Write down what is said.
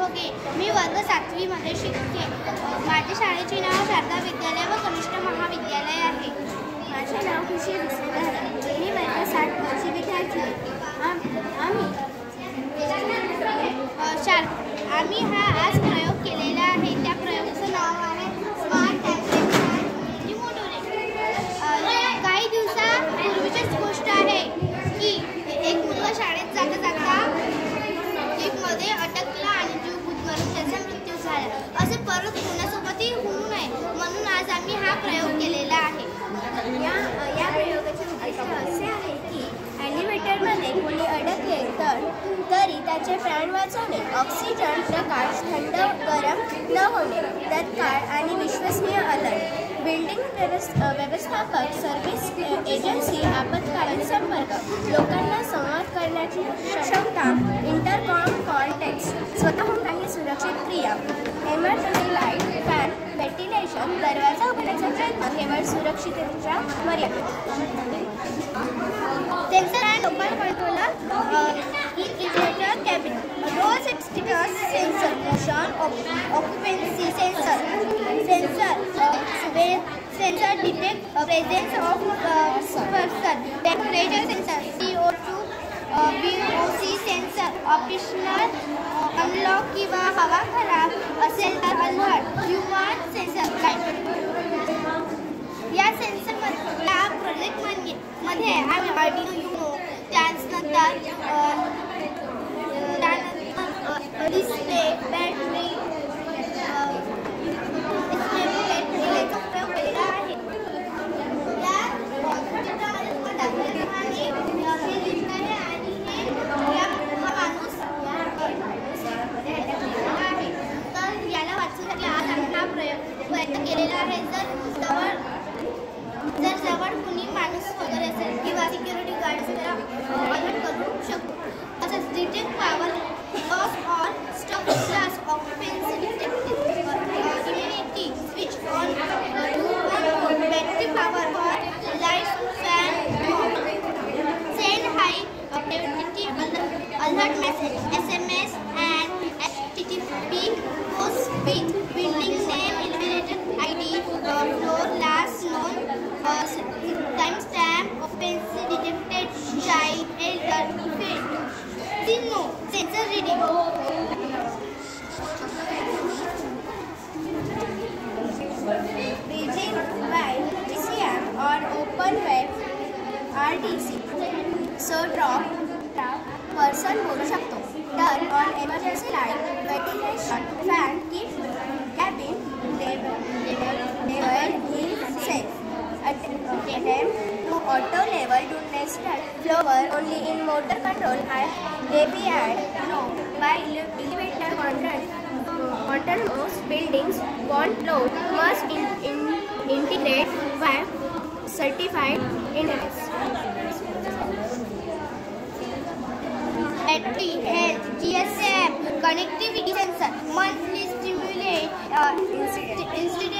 घोगे. मी वर्ग 7वी मध्ये शिकते. माझ्या शाळेचे नाव शारदा विद्यालय व कनिष्ठ महाविद्यालय आहे. माझे नाव खुशी विसरणार. मी वर्ग 7 वर्षी विद्यार्थी आहे. आम्ही हा आज प्रयोग केलेला आहे. त्या प्रयोगाचं नाव आहे स्मार्ट काही दिवसापूर्वीचीच गोष्ट आहे की एक मुलगा शाळेत जाता मध्ये अटकला आणि जीव गुदमरून त्याचा मृत्यू झाला. असे परत कोणासोबतही होऊ नये म्हणून आज आम्ही हा प्रयोग केलेला आहे. या प्रयोगाचे उद्दिष्ट असे आहे की एलिव्हेटरमध्ये कोणी अडकले तरी त्याचे प्राण वाचवणे, ऑक्सिजन, प्रकाश, थंड गरम न होणे, तत्काळ आणि विश्वसनीय अलर्ट, बिल्डिंग व्यवस्थापक, सर्व्हिस एजन्सी, आपत्कालीन संपर्क, लोकांना संवाद करण्याची क्षमता, इंटरकॉम कॉन्टॅक्ट, स्वतःहून काही सुरक्षित क्रिया, इमर्जन्सी लाईट, फॅन, व्हेंटिलेशन, दरवाजा उघडण्याचा प्रयत्न केवळ सुरक्षिततेच्या मर्यादेत. Sensor and local controller integrated cabin, roll sensor, motion occupancy sensor, sensor detect presence of person, temperature sensor, CO2 VOC sensor, optional unlock किंवा हवा खराब असेल तर अलर्ट, ह्युमन सेन्सर लाईट. या सेन्सरमध्ये या प्रोजेक्टमध्ये आम्ही आर्डिनो युनो, त्यानंतर डिस्प्ले, बॅटरी उपयोग केलेला आहे. या तर याला वाचण्यासाठी आज आम्ही हा प्रयत्न केलेला आहे. जर जवळ कुणी माणूस वगैरे असेल किंवा सिक्युरिटी गार्ड असेल तर अलर्ट करू शकतो. तसंच detect power loss on stop class occupancy detective, immunity switch on battery power on light fan, send high update alert message, SMS and HTTP post with building name, elevator ID, floor last known, timestamp, occupancy detected, child, elder, field. Signal, sensor reading. Region wide DCM or open web RDC. So drop person बोलू शकतो. Turn on emergency light, ventilation, fan, keep cabin level safe. Attempt to auto level to next floor only in motor control API no by elevator control most buildings one floor must integrate with certified internet. Battery, health, GSM, connectivity sensor, monthly stimulate, incident